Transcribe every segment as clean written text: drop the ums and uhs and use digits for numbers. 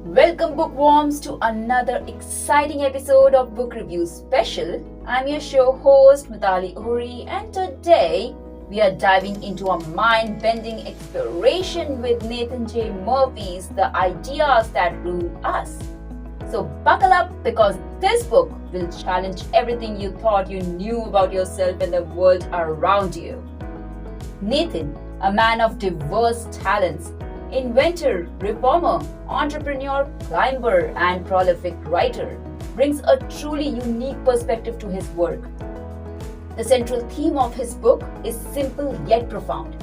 Welcome, bookworms, to another exciting episode of Book Review Special. I'm your show host, Mitali Uri, and today we are diving into a mind-bending exploration with Nathan J. Murphy's The Ideas That Rule Us. So buckle up because this book will challenge everything you thought you knew about yourself and the world around you. Nathan, a man of diverse talents, inventor, reformer, entrepreneur, climber, and prolific writer, brings a truly unique perspective to his work. The central theme of his book is simple yet profound.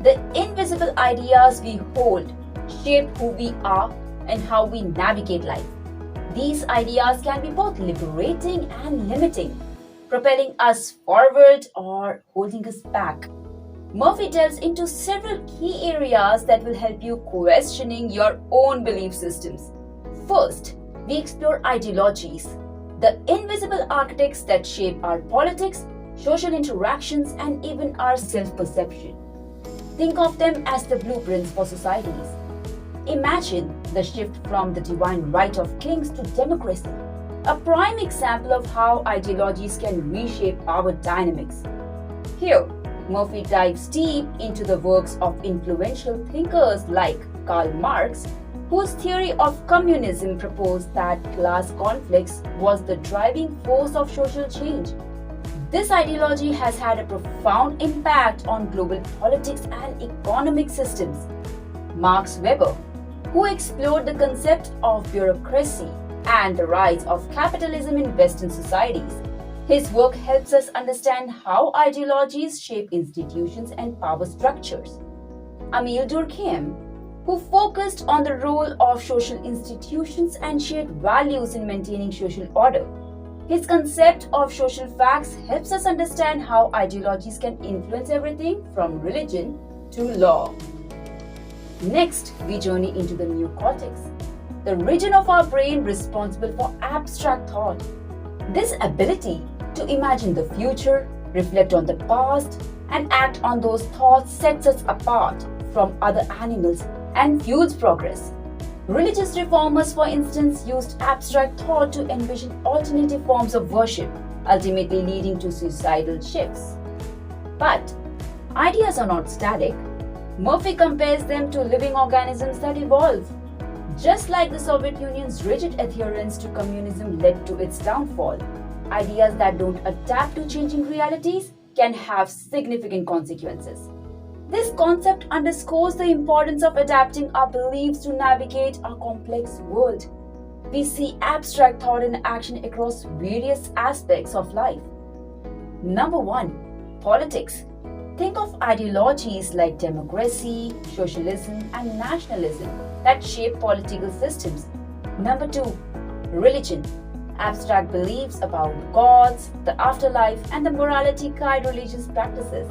The invisible ideas we hold shape who we are and how we navigate life. These ideas can be both liberating and limiting, propelling us forward or holding us back. Murphy delves into several key areas that will help you questioning your own belief systems. First, we explore ideologies, the invisible architects that shape our politics, social interactions, and even our self-perception. Think of them as the blueprints for societies. Imagine the shift from the divine right of kings to democracy, a prime example of how ideologies can reshape our dynamics. Here, Murphy dives deep into the works of influential thinkers like Karl Marx, whose theory of communism proposed that class conflicts was the driving force of social change. This ideology has had a profound impact on global politics and economic systems. Max Weber, who explored the concept of bureaucracy and the rise of capitalism in Western societies. His work helps us understand how ideologies shape institutions and power structures. Emile Durkheim, who focused on the role of social institutions and shared values in maintaining social order. His concept of social facts helps us understand how ideologies can influence everything from religion to law. Next, we journey into the neocortex, the region of our brain responsible for abstract thought. This ability to imagine the future, reflect on the past, and act on those thoughts sets us apart from other animals and fuels progress. Religious reformers, for instance, used abstract thought to envision alternative forms of worship, ultimately leading to societal shifts. But ideas are not static. Murphy compares them to living organisms that evolve. Just like the Soviet Union's rigid adherence to communism led to its downfall, ideas that don't adapt to changing realities can have significant consequences. This concept underscores the importance of adapting our beliefs to navigate our complex world. We see abstract thought in action across various aspects of life. Number 1. Politics. Think of ideologies like democracy, socialism, and nationalism that shape political systems. Number 2. Religion. Abstract beliefs about gods, the afterlife, and the morality guide religious practices.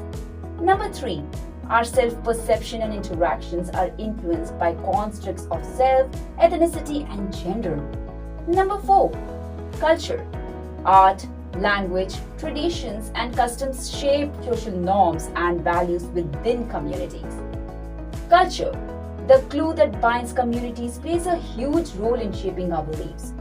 Number 3. Our self-perception and interactions are influenced by constructs of self, ethnicity, and gender. Number 4. Culture. Art, language, traditions, and customs shape social norms and values within communities. Culture, the glue that binds communities, plays a huge role in shaping our beliefs.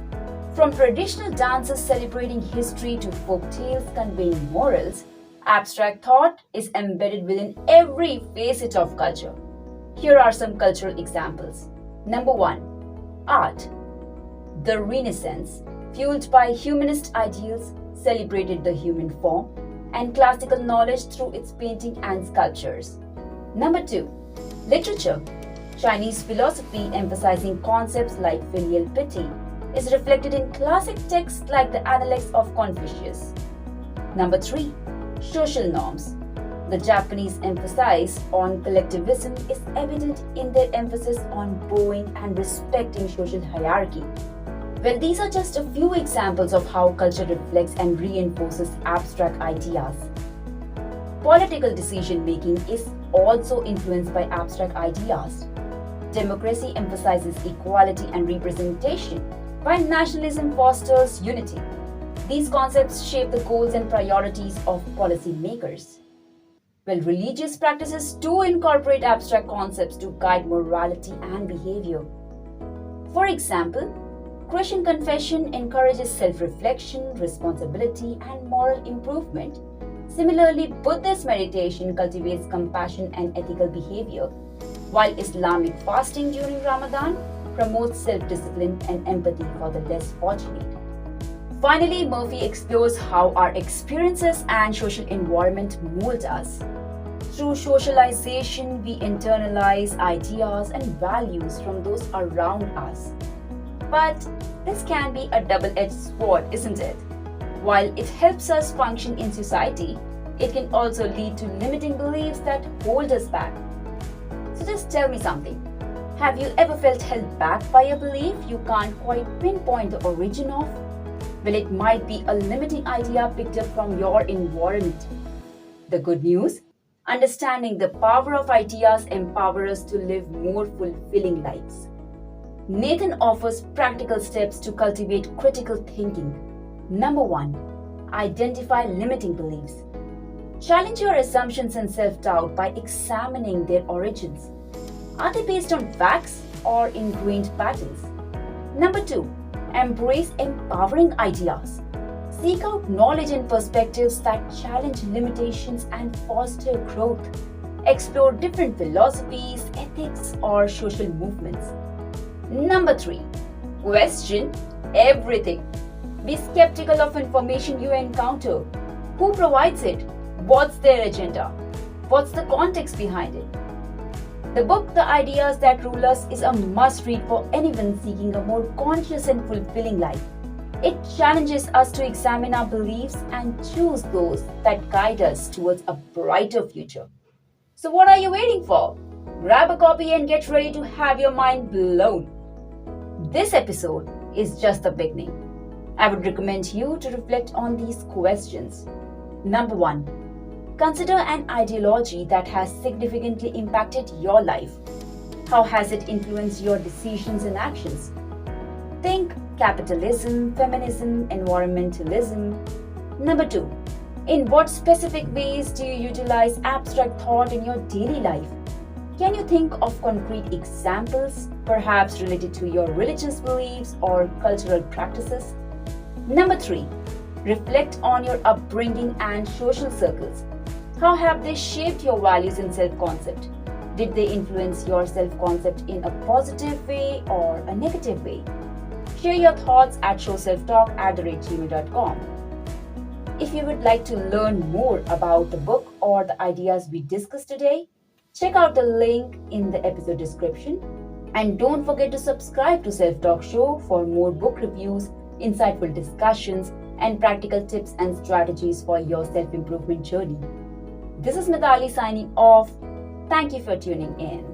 From traditional dances celebrating history to folk tales conveying morals, abstract thought is embedded within every facet of culture. Here are some cultural examples. Number 1. Art. The Renaissance, fueled by humanist ideals, celebrated the human form and classical knowledge through its painting and sculptures. Number 2. Literature. Chinese philosophy emphasizing concepts like filial piety is reflected in classic texts like the Analects of Confucius. Number 3. Social norms. The Japanese emphasis on collectivism is evident in their emphasis on bowing and respecting social hierarchy. Well, these are just a few examples of how culture reflects and reinforces abstract ideas. Political decision-making is also influenced by abstract ideas. Democracy emphasizes equality and representation, while nationalism fosters unity. These concepts shape the goals and priorities of policymakers. Well, religious practices too incorporate abstract concepts to guide morality and behavior. For example, Christian confession encourages self-reflection, responsibility, and moral improvement. Similarly, Buddhist meditation cultivates compassion and ethical behavior, while Islamic fasting during Ramadan promotes self-discipline and empathy for the less fortunate. Finally, Murphy explores how our experiences and social environment mold us. Through socialization, we internalize ideas and values from those around us. But this can be a double-edged sword, isn't it? While it helps us function in society, it can also lead to limiting beliefs that hold us back. So just tell me something. Have you ever felt held back by a belief you can't quite pinpoint the origin of? Well, it might be a limiting idea picked up from your environment. The good news? Understanding the power of ideas empowers us to live more fulfilling lives. Nathan offers practical steps to cultivate critical thinking. Number 1. Identify limiting beliefs. Challenge your assumptions and self-doubt by examining their origins. Are they based on facts or ingrained patterns? Number 2. Embrace empowering ideas. Seek out knowledge and perspectives that challenge limitations and foster growth. Explore different philosophies, ethics, or social movements. Number 3. Question everything. Be skeptical of information you encounter. Who provides it? What's their agenda? What's the context behind it? The book, The Ideas That Rule Us, is a must-read for anyone seeking a more conscious and fulfilling life. It challenges us to examine our beliefs and choose those that guide us towards a brighter future. So what are you waiting for? Grab a copy and get ready to have your mind blown. This episode is just the beginning. I would recommend you to reflect on these questions. Number 1. Consider an ideology that has significantly impacted your life. How has it influenced your decisions and actions? Think capitalism, feminism, environmentalism. Number 2. In what specific ways do you utilize abstract thought in your daily life? Can you think of concrete examples, perhaps related to your religious beliefs or cultural practices? Number 3. Reflect on your upbringing and social circles. How have they shaped your values and self-concept? Did they influence your self-concept in a positive way or a negative way? Share your thoughts at showselftalk@gmail.com. If you would like to learn more about the book or the ideas we discussed today, check out the link in the episode description. And don't forget to subscribe to Self Talk Show for more book reviews, insightful discussions, and practical tips and strategies for your self-improvement journey. This is Mithali signing off. Thank you for tuning in.